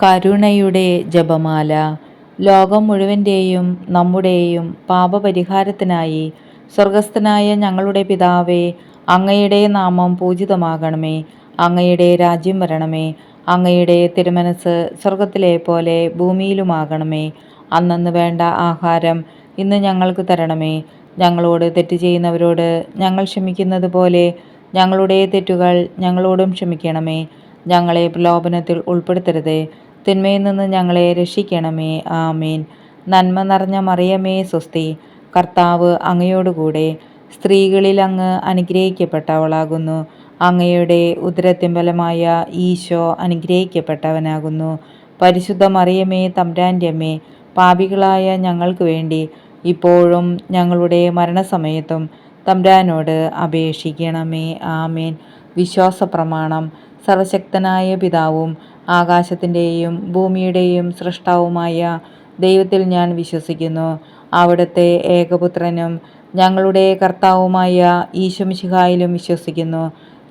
കരുണയുടെ ജപമാല. ലോകം മുഴുവൻ്റെയും നമ്മുടെയും പാപപരിഹാരത്തിനായി സ്വർഗസ്ഥനായ ഞങ്ങളുടെ പിതാവേ, അങ്ങയുടെ നാമം പൂജിതമാകണമേ. അങ്ങയുടെ രാജ്യം വരണമേ. അങ്ങയുടെ തിരുമനസ് സ്വർഗത്തിലെ പോലെ ഭൂമിയിലുമാകണമേ. അന്നന്ന് വേണ്ട ആഹാരം ഇന്ന് ഞങ്ങൾക്ക് തരണമേ. ഞങ്ങളോട് തെറ്റ് ചെയ്യുന്നവരോട് ഞങ്ങൾ ക്ഷമിക്കുന്നത് പോലെ ഞങ്ങളുടെ തെറ്റുകൾ ഞങ്ങളോടും ക്ഷമിക്കണമേ. ഞങ്ങളെ പ്രലോഭനത്തിൽ ഉൾപ്പെടുത്തരുതേ, തിന്മയിൽ നിന്ന് ഞങ്ങളെ രക്ഷിക്കണമേ. ആമേൻ. നന്മ നിറഞ്ഞ മറിയമേ സ്വസ്തി, കർത്താവ് അങ്ങയോടുകൂടെ സ്ത്രീകളിൽ അങ്ങ് അനുഗ്രഹിക്കപ്പെട്ടവളാകുന്നു. അങ്ങയുടെ ഉദരത്തിൻ ഫലമായ ഈശോ അനുഗ്രഹിക്കപ്പെട്ടവനാകുന്നു. പരിശുദ്ധ മറിയമേ തമ്പുരാൻ്റെ അമ്മേ, പാപികളായ ഞങ്ങൾക്ക് വേണ്ടി ഇപ്പോഴും ഞങ്ങളുടെ മരണസമയത്തും തമ്പുരാനോട് അപേക്ഷിക്കണമേ. ആമേൻ. വിശ്വാസ പ്രമാണം. സർവശക്തനായ പിതാവും ആകാശത്തിൻ്റെയും ഭൂമിയുടെയും സൃഷ്ടാവുമായ ദൈവത്തിൽ ഞാൻ വിശ്വസിക്കുന്നു. അവിടുത്തെ ഏകപുത്രനും ഞങ്ങളുടെ കർത്താവുമായ ഈശോ മിശിഹായിലും വിശ്വസിക്കുന്നു.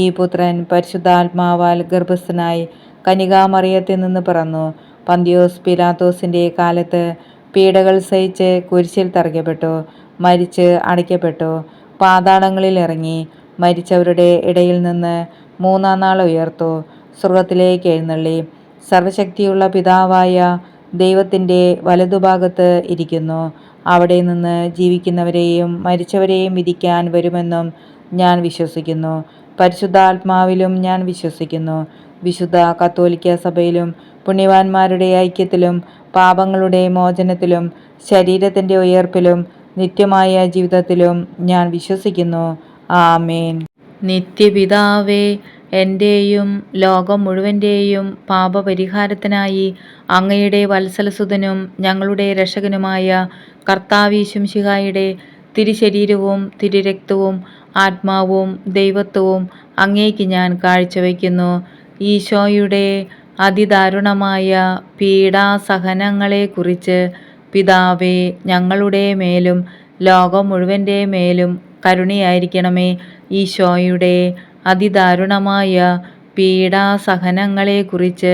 ഈ പുത്രൻ പരിശുദ്ധാത്മാവാൽ ഗർഭസ്ഥനായി കന്യകാമറിയത്തിൽ നിന്ന് പിറന്നു. പന്തിയോസ് പിലാത്തോസിൻ്റെ കാലത്ത് പീഡകൾ സഹിച്ച് കുരിശിൽ തറയ്ക്കപ്പെട്ടു, മരിച്ച് അടയ്ക്കപ്പെട്ടു, പാതാളങ്ങളിൽ ഇറങ്ങി, മരിച്ചവരുടെ ഇടയിൽ നിന്ന് മൂന്നാം നാൾ ഉയർത്തു, സ്വർഗത്തിലേക്ക് എഴുന്നള്ളി, സർവശക്തിയുള്ള പിതാവായ ദൈവത്തിൻ്റെ വലതുഭാഗത്ത് ഇരിക്കുന്നു. അവിടെ നിന്ന് ജീവിക്കുന്നവരെയും മരിച്ചവരെയും വിധിക്കാൻ വരുമെന്നും ഞാൻ വിശ്വസിക്കുന്നു. പരിശുദ്ധാത്മാവിലും ഞാൻ വിശ്വസിക്കുന്നു. വിശുദ്ധ കത്തോലിക്ക സഭയിലും പുണ്യവാന്മാരുടെ ഐക്യത്തിലും പാപങ്ങളുടെ മോചനത്തിലും ശരീരത്തിൻ്റെ ഉയർപ്പിലും നിത്യമായ ജീവിതത്തിലും ഞാൻ വിശ്വസിക്കുന്നു. ആമേൻ. നിത്യപിതാവേ, എൻ്റെയും ലോകം മുഴുവൻ്റെയും പാപപരിഹാരത്തിനായി അങ്ങയുടെ വത്സലസുതനും ഞങ്ങളുടെ രക്ഷകനുമായ കർത്താവീശോ മിശിഹായുടെ തിരുശരീരവും തിരുരക്തവും ആത്മാവും ദൈവത്വവും അങ്ങേക്ക് ഞാൻ കാഴ്ചവെക്കുന്നു. ഈശോയുടെ അതിദാരുണമായ പീഡാസഹനങ്ങളെക്കുറിച്ച് പിതാവേ, ഞങ്ങളുടെ മേലും ലോകം മുഴുവൻ്റെ മേലും കരുണയായിരിക്കണമേ. ഈശോയുടെ അതിദാരുണമായ പീഡാസഹനങ്ങളെക്കുറിച്ച്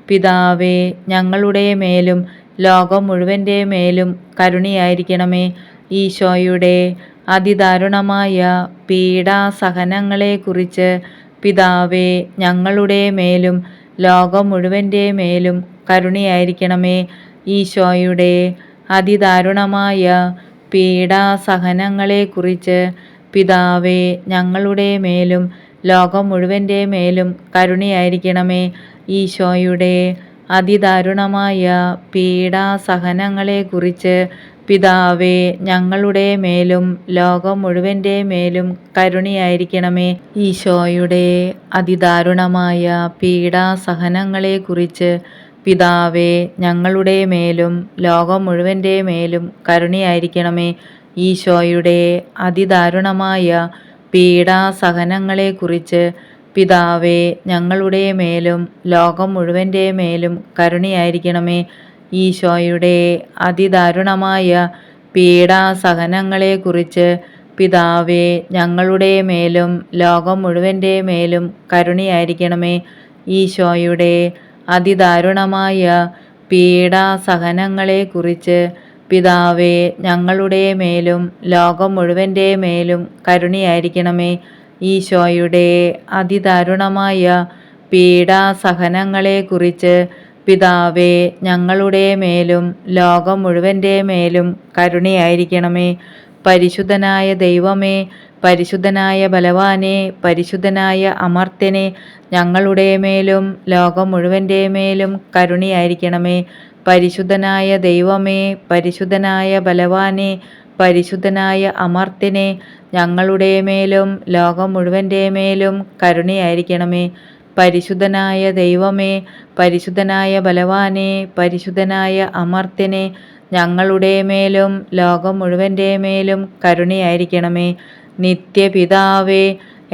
പിതാവേ, ഞങ്ങളുടെ മേലും ലോകം മുഴുവൻ്റെ മേലും കരുണയായിരിക്കണമേ. ഈശോയുടെ അതിദാരുണമായ പീഡാസഹനങ്ങളെക്കുറിച്ച് പിതാവേ, ഞങ്ങളുടെ മേലും ലോകം മുഴുവൻ്റെ മേലും കരുണയായിരിക്കണമേ. ഈശോയുടെ അതിദാരുണമായ പീഡാസഹനങ്ങളെക്കുറിച്ച് പിതാവേ, ഞങ്ങളുടെ മേലും ലോകം മുഴുവൻ്റെ മേലും കരുണയായിരിക്കണമേ. ഈശോയുടെ അതിദാരുണമായ പീഡാസഹനങ്ങളെക്കുറിച്ച് പിതാവേ, ഞങ്ങളുടെ മേലും ലോകം മുഴുവൻ്റെ മേലും കരുണയായിരിക്കണമേ. ഈശോയുടെ അതിദാരുണമായ പീഡാസഹനങ്ങളെക്കുറിച്ച് പിതാവേ, ഞങ്ങളുടെ മേലും ലോകം മുഴുവൻ്റെ മേലും കരുണയായിരിക്കണമേ. ഈശോയുടെ അതിദാരുണമായ പീഡാസഹനങ്ങളെക്കുറിച്ച് പിതാവേ, ഞങ്ങളുടെ മേലും ലോകം മുഴുവൻ്റെ മേലും കരുണയായിരിക്കണമേ. ഈശോയുടെ അതിദാരുണമായ പീഡാസഹനങ്ങളെക്കുറിച്ച് പിതാവേ, ഞങ്ങളുടെ മേലും ലോകം മുഴുവൻ്റെ മേലും കരുണയായിരിക്കണമേ. ഈശോയുടെ അതിദാരുണമായ പീഡാസഹനങ്ങളെക്കുറിച്ച് പിതാവേ, ഞങ്ങളുടെ മേലും ലോകം മുഴുവൻ്റെ മേലും കരുണയായിരിക്കണമേ. ഈശോയുടെ അതിദാരുണമായ പീഡാസഹനങ്ങളെക്കുറിച്ച് പിതാവേ, ഞങ്ങളുടെ മേലും ലോകം മുഴുവൻ്റെ മേലും കരുണയായിരിക്കണമേ. പരിശുദ്ധനായ ദൈവമേ, പരിശുദ്ധനായ ബലവാനെ, പരിശുദ്ധനായ അമർത്യനെ, ഞങ്ങളുടെ മേലും ലോകം മുഴുവൻ്റെ മേലും കരുണയായിരിക്കണമേ. പരിശുദ്ധനായ ദൈവമേ, പരിശുദ്ധനായ ബലവാനെ, പരിശുദ്ധനായ അമർത്യനെ, ഞങ്ങളുടെ മേലും ലോകം മുഴുവൻ്റെ മേലും കരുണയായിരിക്കണമേ. പരിശുദ്ധനായ ദൈവമേ, പരിശുദ്ധനായ ബലവാനെ, പരിശുദ്ധനായ അമർത്യനെ, ഞങ്ങളുടെ മേലും ലോകം മുഴുവൻ്റെ മേലും കരുണയായിരിക്കണമേ. നിത്യപിതാവേ,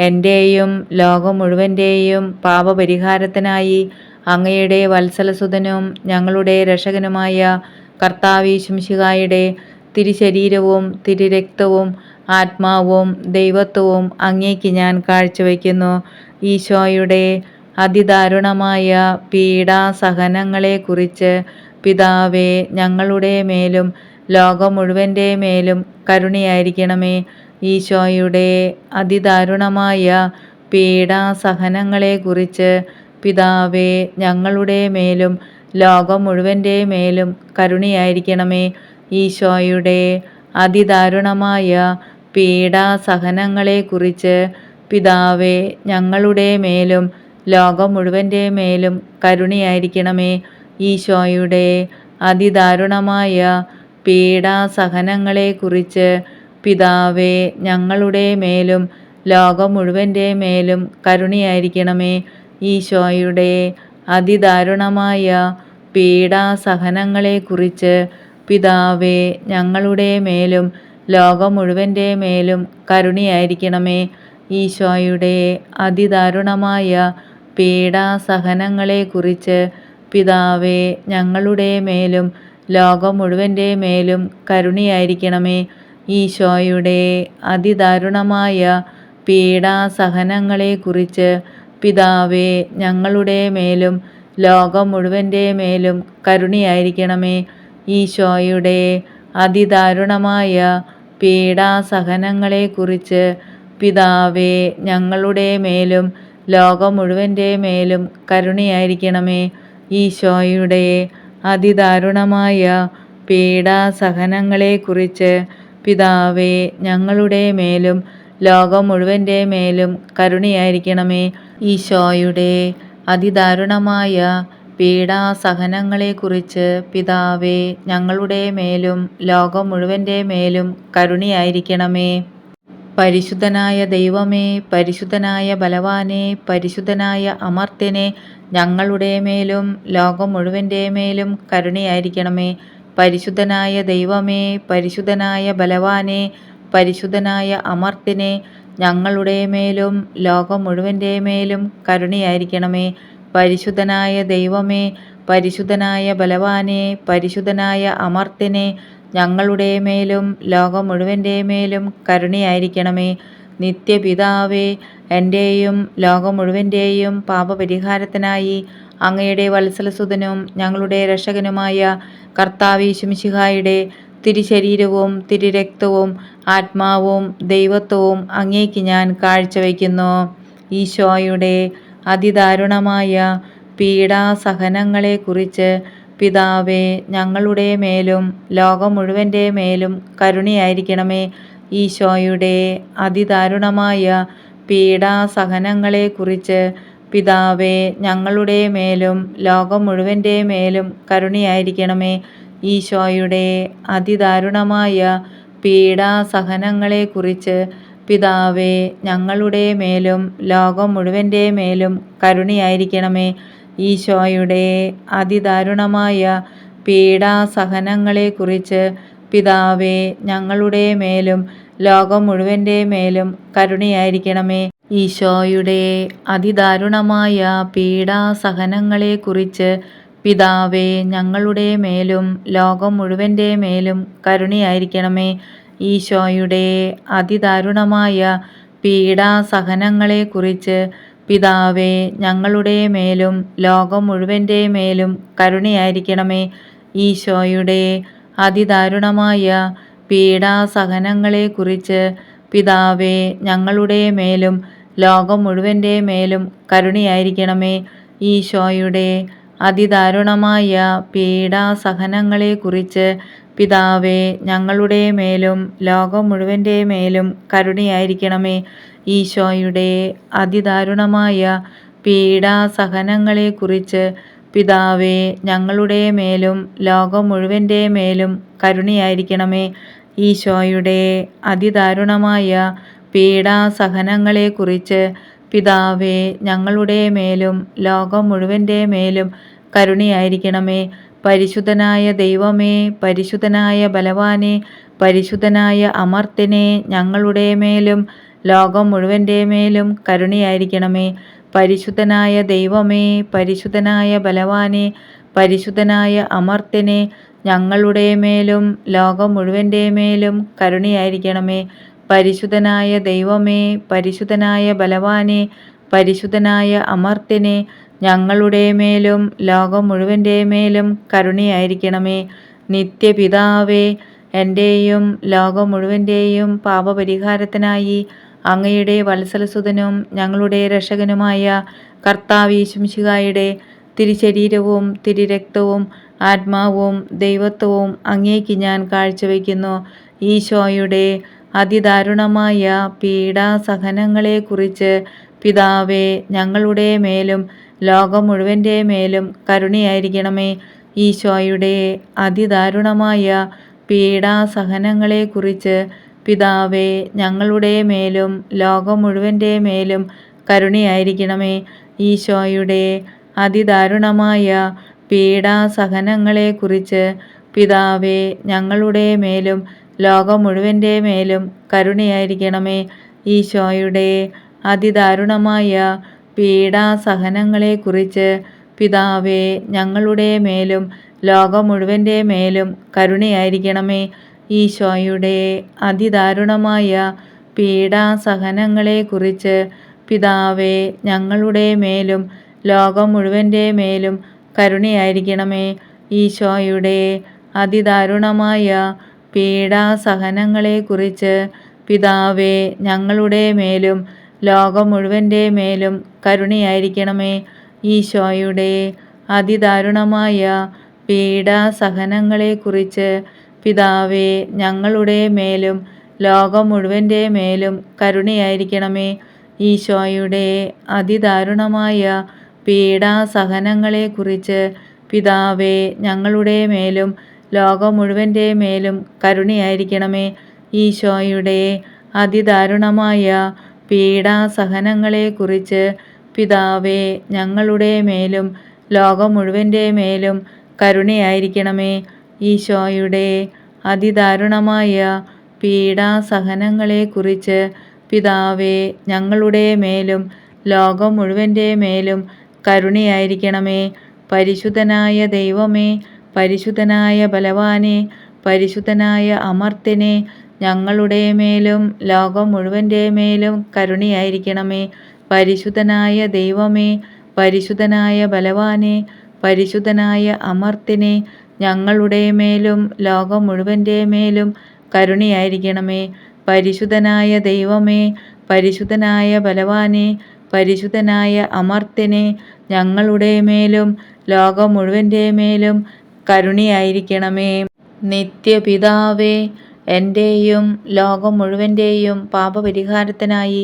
എൻ്റെയും ലോകം മുഴുവൻ്റെയും പാപപരിഹാരത്തിനായി അങ്ങയുടെ വത്സലസുതനും ഞങ്ങളുടെ രക്ഷകനുമായ കർത്താവീശോ മിശിഹായുടെ തിരുശരീരവും തിരുരക്തവും ആത്മാവും ദൈവത്വവും അങ്ങേക്ക് ഞാൻ കാഴ്ചവെക്കുന്നു. ഈശോയുടെ അതിദാരുണമായ പീഡാസഹനങ്ങളെക്കുറിച്ച് പിതാവേ ഞങ്ങളുടെ മേലും ലോകം മുഴുവൻ്റെ മേലും കരുണയായിരിക്കണമേ. ഈശോയുടെ അതിദാരുണമായ പീഡാസഹനങ്ങളെക്കുറിച്ച് പിതാവേ ഞങ്ങളുടെ മേലും ലോകം മുഴുവൻ്റെ മേലും കരുണയായിരിക്കണമേ. ഈശോയുടെ അതിദാരുണമായ പീഡാസഹനങ്ങളെക്കുറിച്ച് പിതാവേ ഞങ്ങളുടെ മേലും ലോകം മുഴുവൻ്റെ മേലും കരുണയായിരിക്കണമേ. ഈശോയുടെ അതിദാരുണമായ പീഡാസഹനങ്ങളെക്കുറിച്ച് പിതാവേ ഞങ്ങളുടെ മേലും ലോകം മുഴുവൻ്റെ മേലും കരുണയായിരിക്കണമേ. ഈശോയുടെ അതിദാരുണമായ പീഡാസഹനങ്ങളെക്കുറിച്ച് പിതാവേ ഞങ്ങളുടെ മേലും ലോകം മുഴുവൻ്റെ മേലും കരുണയായിരിക്കണമേ. ഈശോയുടെ അതിദാരുണമായ പീഡാസഹനങ്ങളെക്കുറിച്ച് പിതാവേ ഞങ്ങളുടെ മേലും ലോകം മുഴുവൻ്റെ മേലും കരുണയായിരിക്കണമേ. ഈശോയുടെ അതിദാരുണമായ പീഡാസഹനങ്ങളെക്കുറിച്ച് പിതാവേ ഞങ്ങളുടെ മേലും ലോകം മുഴുവൻ്റെ മേലും കരുണയായിരിക്കണമേ. ഈശോയുടെ അതിദാരുണമായ പീഡാസഹനങ്ങളെക്കുറിച്ച് പിതാവേ ഞങ്ങളുടെ മേലും ലോകം മുഴുവൻ്റെ മേലും കരുണയായിരിക്കണമേ. ഈശോയുടെ അതിദാരുണമായ പീഡാസഹനങ്ങളെക്കുറിച്ച് പിതാവേ ഞങ്ങളുടെ മേലും ലോകം മുഴുവൻ്റെ മേലും കരുണയായിരിക്കണമേ. ഈശോയുടെ അതിദാരുണമായ പീഡാസഹനങ്ങളെക്കുറിച്ച് പിതാവേ ഞങ്ങളുടെ മേലും ലോകം മുഴുവൻ്റെ മേലും കരുണയായിരിക്കണമേ. പരിശുദ്ധനായ ദൈവമേ, പരിശുദ്ധനായ ബലവാനെ, പരിശുദ്ധനായ അമർത്യനെ, ഞങ്ങളുടെ മേലും ലോകം മുഴുവൻ്റെ മേലും കരുണയായിരിക്കണമേ. പരിശുദ്ധനായ ദൈവമേ, പരിശുദ്ധനായ ബലവാനെ, പരിശുദ്ധനായ അമർത്യനെ, ഞങ്ങളുടെ മേലും ലോകം മുഴുവൻ്റെ മേലും കരുണയായിരിക്കണമേ. പരിശുദ്ധനായ ദൈവമേ, പരിശുദ്ധനായ ബലവാനെ, പരിശുദ്ധനായ അമർത്യനെ, ഞങ്ങളുടെ മേലും ലോകം മുഴുവൻ്റെ മേലും കരുണയായിരിക്കണമേ. നിത്യപിതാവേ, എൻ്റെയും ലോകം മുഴുവൻ്റെയും പാപപരിഹാരത്തിനായി അങ്ങയുടെ വത്സലസുതനും ഞങ്ങളുടെ രക്ഷകനുമായ കർത്താവ് മിശിഹായുടെ തിരുശരീരവും തിരുരക്തവും ആത്മാവും ദൈവത്വവും അങ്ങേക്ക് ഞാൻ കാഴ്ചവെക്കുന്നു. ഈശോയുടെ അതിദാരുണമായ പീഡാസഹനങ്ങളെക്കുറിച്ച് പിതാവേ ഞങ്ങളുടെ മേലും ലോകം മുഴുവൻ്റെ മേലും കരുണയായിരിക്കണമേ. ഈശോയുടെ അതിദാരുണമായ പീഡാസഹനങ്ങളെക്കുറിച്ച് പിതാവേ ഞങ്ങളുടെ മേലും ലോകം മുഴുവൻ്റെ മേലും കരുണയായിരിക്കണമേ. ഈശോയുടെ അതിദാരുണമായ പീഡാസഹനങ്ങളെക്കുറിച്ച് പിതാവേ ഞങ്ങളുടെ മേലും ലോകം മുഴുവൻ്റെ മേലും കരുണയായിരിക്കണമേ. ഈശോയുടെ അതിദാരുണമായ പീഡാസഹനങ്ങളെക്കുറിച്ച് പിതാവേ ഞങ്ങളുടെ മേലും ലോകം മുഴുവൻ്റെ മേലും കരുണയായിരിക്കണമേ. ഈശോയുടെ അതിദാരുണമായ പീഡാസഹനങ്ങളെക്കുറിച്ച് പിതാവേ ഞങ്ങളുടെ മേലും ലോകം മുഴുവൻ്റെ മേലും കരുണയായിരിക്കണമേ. ഈശോയുടെ അതിദാരുണമായ പീഡാസഹനങ്ങളെക്കുറിച്ച് പിതാവേ ഞങ്ങളുടെ മേലും ലോകം മുഴുവൻ്റെ മേലും കരുണയായിരിക്കണമേ. ഈശോയുടെ അതിദാരുണമായ പീഡാസഹനങ്ങളെക്കുറിച്ച് പിതാവേ ഞങ്ങളുടെ മേലും ലോകം മുഴുവൻ്റെ മേലും കരുണയായിരിക്കണമേ. ഈശോയുടെ അതിദാരുണമായ പീഡാസഹനങ്ങളെക്കുറിച്ച് പിതാവേ ഞങ്ങളുടെ മേലും ലോകം മുഴുവൻ്റെ മേലും കരുണയായിരിക്കണമേ. ഈശോയുടെ അതിദാരുണമായ പീഡാസഹനങ്ങളെക്കുറിച്ച് പിതാവേ ഞങ്ങളുടെ മേലും ലോകം മുഴുവൻ്റെ മേലും കരുണയായിരിക്കണമേ. ഈശോയുടെ അതിദാരുണമായ പീഡാസഹനങ്ങളെക്കുറിച്ച് പിതാവേ ഞങ്ങളുടെ മേലും ലോകം മുഴുവൻ്റെ മേലും കരുണയായിരിക്കണമേ. പരിശുദ്ധനായ ദൈവമേ, പരിശുദ്ധനായ ബലവാനെ, പരിശുദ്ധനായ അമർത്യനെ, ഞങ്ങളുടെ മേലും ലോകം മുഴുവൻ്റെ മേലും കരുണയായിരിക്കണമേ. പരിശുദ്ധനായ ദൈവമേ, പരിശുദ്ധനായ ബലവാനെ, പരിശുദ്ധനായ അമർത്യനെ, ഞങ്ങളുടെ മേലും ലോകം മുഴുവൻ്റെ മേലും കരുണയായിരിക്കണമേ. പരിശുദ്ധനായ ദൈവമേ, പരിശുദ്ധനായ ബലവാനെ, പരിശുദ്ധനായ അമർത്യനെ, ഞങ്ങളുടെ മേലും ലോകം മുഴുവൻ്റെ മേലും കരുണയായിരിക്കണമേ. നിത്യപിതാവേ, എൻ്റെയും ലോകം മുഴുവൻ്റെയും പാപപരിഹാരത്തിനായി അങ്ങയുടെ വത്സലസുതനും ഞങ്ങളുടെ രക്ഷകനുമായ കർത്താവ് യേശുമിശിഹായുടെ തിരുശരീരവും തിരുരക്തവും ആത്മാവും ദൈവത്വവും അങ്ങേക്ക് ഞാൻ കാഴ്ചവെക്കുന്നു. ഈശോയുടെ അതിദാരുണമായ പീഡാസഹനങ്ങളെക്കുറിച്ച് പിതാവേ, ഞങ്ങളുടെ മേലും ലോകം മുഴുവൻ്റെ മേലും കരുണയായിരിക്കണമേ. ഈശോയുടെ അതിദാരുണമായ പീഡാസഹനങ്ങളെക്കുറിച്ച് പിതാവേ, ഞങ്ങളുടെ മേലും ലോകം മുഴുവൻ്റെ മേലും കരുണയായിരിക്കണമേ. ഈശോയുടെ അതിദാരുണമായ പീഡാസഹനങ്ങളെക്കുറിച്ച് പിതാവേ, ഞങ്ങളുടെ മേലും ലോകം മുഴുവൻ്റെ മേലും കരുണയായിരിക്കണമേ. ഈശോയുടെ അതിദാരുണമായ പീഡാസഹനങ്ങളെക്കുറിച്ച് പിതാവേ, ഞങ്ങളുടെ മേലും ലോകം മുഴുവൻ്റെ മേലും കരുണയായിരിക്കണമേ. ഈശോയുടെ അതിദാരുണമായ പീഡാസഹനങ്ങളെക്കുറിച്ച് പിതാവേ, ഞങ്ങളുടെ മേലും ലോകം മുഴുവൻ്റെ മേലും കരുണയായിരിക്കണമേ. ഈശോയുടെ അതിദാരുണമായ പീഡാസഹനങ്ങളെക്കുറിച്ച് പിതാവേ, ഞങ്ങളുടെ മേലും ലോകം മുഴുവൻ്റെ മേലും കരുണയായിരിക്കണമേ. ഈശോയുടെ അതിദാരുണമായ പീഡാസഹനങ്ങളെക്കുറിച്ച് പിതാവേ, ഞങ്ങളുടെ മേലും ലോകം മുഴുവൻ്റെ മേലും കരുണയായിരിക്കണമേ. ഈശോയുടെ അതിദാരുണമായ പീഡാസഹനങ്ങളെക്കുറിച്ച് പിതാവേ, ഞങ്ങളുടെ മേലും ലോകം മുഴുവൻ്റെ മേലും കരുണയായിരിക്കണമേ. ഈശോയുടെ അതിദാരുണമായ പീഡാസഹനങ്ങളെക്കുറിച്ച് പിതാവേ, ഞങ്ങളുടെ മേലും ലോകം മുഴുവൻ്റെ മേലും കരുണയായിരിക്കണമേ. ഈശോയുടെ അതിദാരുണമായ പീഡാസഹനങ്ങളെക്കുറിച്ച് പിതാവേ, ഞങ്ങളുടെ മേലും ലോകം മുഴുവൻ്റെ മേലും കരുണയായിരിക്കണമേ. പരിശുദ്ധനായ ദൈവമേ, പരിശുദ്ധനായ ബലവാനെ, പരിശുദ്ധനായ അമർത്യനെ, ഞങ്ങളുടെ മേലും ലോകം മുഴുവൻ്റെ മേലും കരുണയായിരിക്കണമേ. പരിശുദ്ധനായ ദൈവമേ, പരിശുദ്ധനായ ബലവാനെ, പരിശുദ്ധനായ അമർത്യനെ, ഞങ്ങളുടെ മേലും ലോകം മുഴുവൻ്റെ മേലും കരുണയായിരിക്കണമേ. പരിശുദ്ധനായ ദൈവമേ, പരിശുദ്ധനായ ബലവാനെ, പരിശുദ്ധനായ അമർത്യനെ, ഞങ്ങളുടെ മേലും ലോകം മുഴുവൻ്റെ മേലും കരുണയായിരിക്കണമേ. നിത്യപിതാവേ, എൻ്റെയും ലോകം മുഴുവൻ്റെയും പാപപരിഹാരത്തിനായി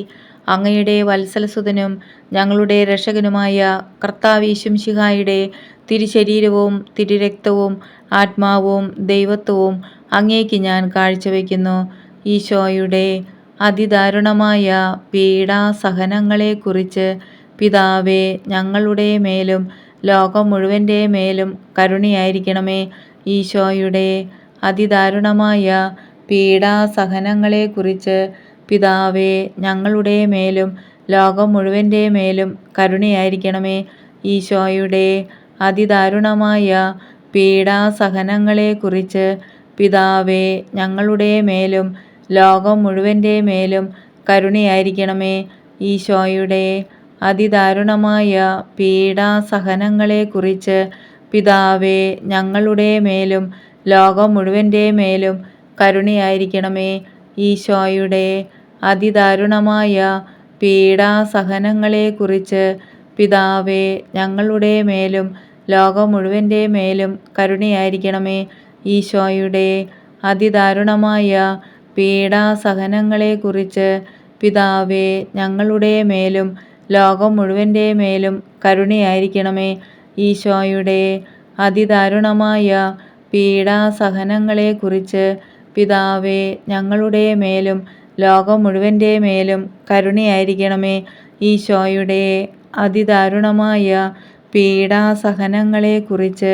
അങ്ങയുടെ വത്സലസുതനും ഞങ്ങളുടെ രക്ഷകനുമായ കർത്താവ് യേശുമിശിഹായുടെ തിരുശരീരവും തിരുരക്തവും ആത്മാവും ദൈവത്വവും അങ്ങേക്ക് ഞാൻ കാഴ്ചവെക്കുന്നു. ഈശോയുടെ അതിദാരുണമായ പീഡാസഹനങ്ങളെക്കുറിച്ച് പിതാവേ, ഞങ്ങളുടെ മേലും ലോകം മുഴുവൻ്റെ മേലും കരുണയായിരിക്കണമേ. ഈശോയുടെ അതിദാരുണമായ പീഡാസഹനങ്ങളെക്കുറിച്ച് പിതാവേ, ഞങ്ങളുടെ മേലും ലോകം മുഴുവൻ്റെ മേലും കരുണയായിരിക്കണമേ. ഈശോയുടെ അതിദാരുണമായ പീഡാസഹനങ്ങളെക്കുറിച്ച് പിതാവേ, ഞങ്ങളുടെ മേലും ലോകം മുഴുവൻ്റെ മേലും കരുണയായിരിക്കണമേ. ഈശോയുടെ അതിദാരുണമായ പീഡാസഹനങ്ങളെക്കുറിച്ച് പിതാവേ, ഞങ്ങളുടെ മേലും ലോകം മുഴുവൻ്റെ മേലും കരുണയായിരിക്കണമേ. ഈശോയുടെ അതിദാരുണമായ പീഡാസഹനങ്ങളെക്കുറിച്ച് പിതാവേ, ഞങ്ങളുടെ മേലും ലോകം മുഴുവൻ്റെ മേലും കരുണയായിരിക്കണമേ. ഈശോയുടെ അതിദാരുണമായ പീഡാസഹനങ്ങളെക്കുറിച്ച് പിതാവേ, ഞങ്ങളുടെ മേലും ലോകം മുഴുവൻ്റെ മേലും കരുണയായിരിക്കണമേ. ഈശോയുടെ അതിദാരുണമായ പീഡാസഹനങ്ങളെക്കുറിച്ച് പിതാവേ, ഞങ്ങളുടെ മേലും ലോകം മുഴുവൻ്റെ മേലും കരുണയായിരിക്കണമേ. ഈശോയുടെ അതിദാരുണമായ പീഡാസഹനങ്ങളെക്കുറിച്ച്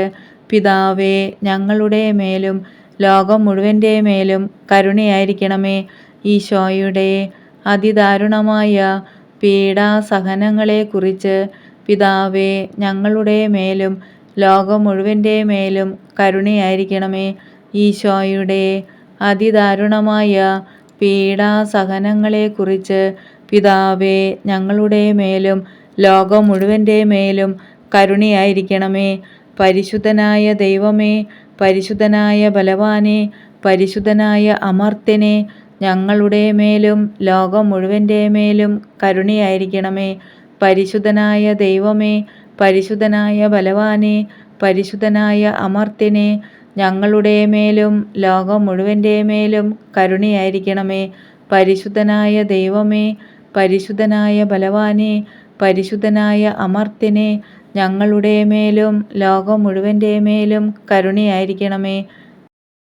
പിതാവേ, ഞങ്ങളുടെ മേലും ലോകം മുഴുവൻ്റെ മേലും കരുണയായിരിക്കണമേ. ഈശോയുടെ അതിദാരുണമായ പീഡാസഹനങ്ങളെക്കുറിച്ച് പിതാവേ, ഞങ്ങളുടെ മേലും ലോകം മുഴുവൻ്റെ മേലും കരുണയായിരിക്കണമേ. ഈശോയുടെ അതിദാരുണമായ പീഡാസഹനങ്ങളെക്കുറിച്ച് പിതാവേ, ഞങ്ങളുടെ മേലും ലോകം മുഴുവൻ്റെ മേലും കരുണയായിരിക്കണമേ. പരിശുദ്ധനായ ദൈവമേ, പരിശുദ്ധനായ ബലവാനെ, പരിശുദ്ധനായ അമർത്യനെ, ഞങ്ങളുടെ മേലും ലോകം മുഴുവൻ്റെ മേലും കരുണയായിരിക്കണമേ. പരിശുദ്ധനായ ദൈവമേ, പരിശുദ്ധനായ ബലവാനെ, പരിശുദ്ധനായ അമർത്യനെ, ഞങ്ങളുടെ മേലും ലോകം മുഴുവൻ്റെ മേലും കരുണയായിരിക്കണമേ. പരിശുദ്ധനായ ദൈവമേ, പരിശുദ്ധനായ ബലവാനെ, പരിശുദ്ധനായ അമർത്യനെ, ഞങ്ങളുടെ മേലും ലോകം മുഴുവൻ്റെ മേലും കരുണയായിരിക്കണമേ.